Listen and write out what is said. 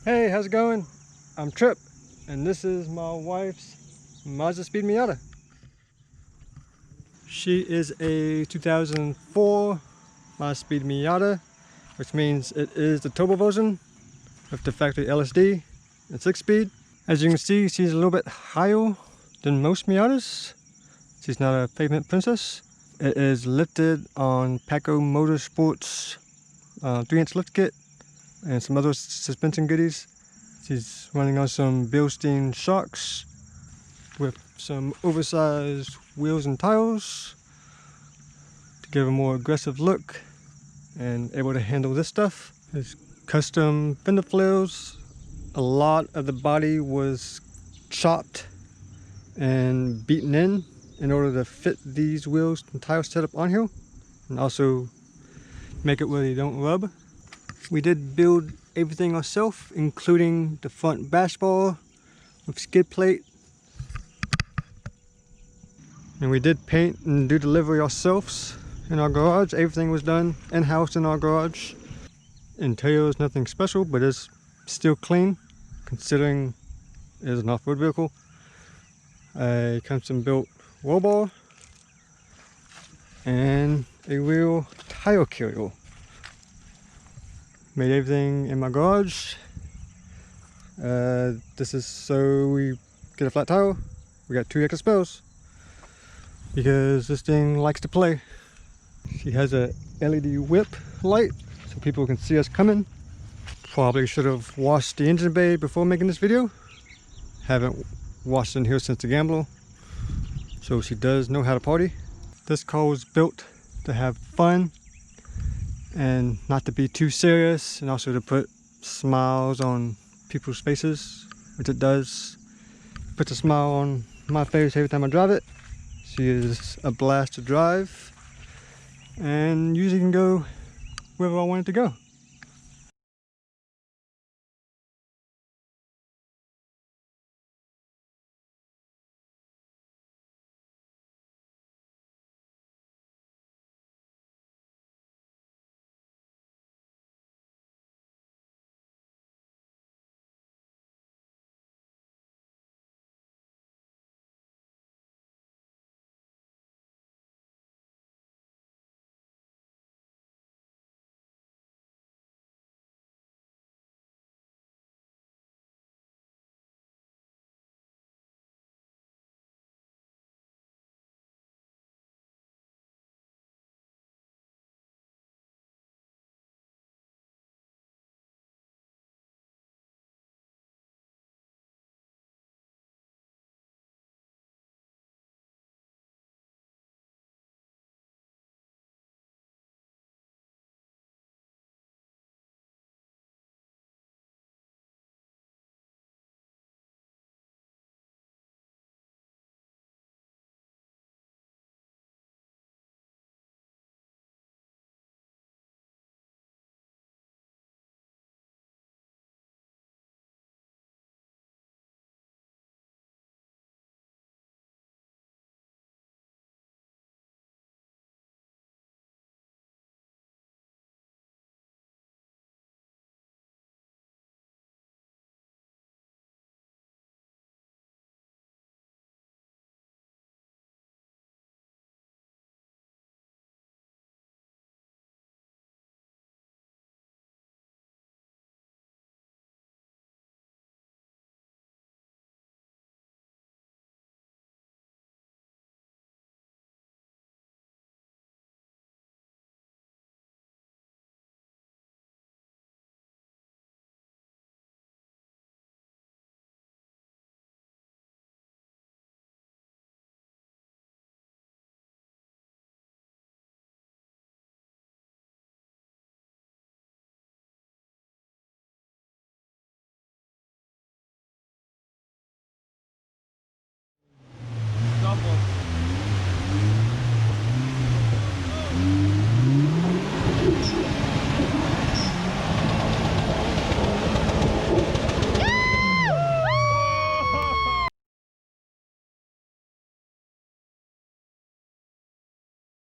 Hey, how's it going? I'm Trip, and this is my wife's mazdaspeed Miata. She is a 2004 mazdaspeed Miata, which means it is the turbo version with the factory LSD and 6-speed. As you can see, she's a little bit higher than most Miatas. She's not a pavement princess. It is lifted on Paco Motorsports 3-inch lift kit and some other suspension goodies. She's running on some Bilstein shocks with some oversized wheels and tires to give a more aggressive look and able to handle this stuff. There's custom fender flares. A lot of the body was chopped and beaten in order to fit these wheels and tire setup on here, and also make it where they don't rub. We did build everything ourselves, including the front bash bar with skid plate. And we did paint and do delivery ourselves in our garage. Everything was done in-house in our garage. Interior is nothing special, but it's still clean considering it is an off-road vehicle. A custom built roll bar and a real tire carrier. Made everything in my garage. This is so we get a flat tire. We got 2 extra spells because this thing likes to play. She has a LED whip light so people can see us coming. Probably should have washed the engine bay before making this video. Haven't washed in here since the Gambler, so she does know how to party. This car was built to have fun and not to be too serious, and also to put smiles on people's faces, which it does. Puts a smile on my face every time I drive it. She is a blast to drive and usually can go wherever I want it to go.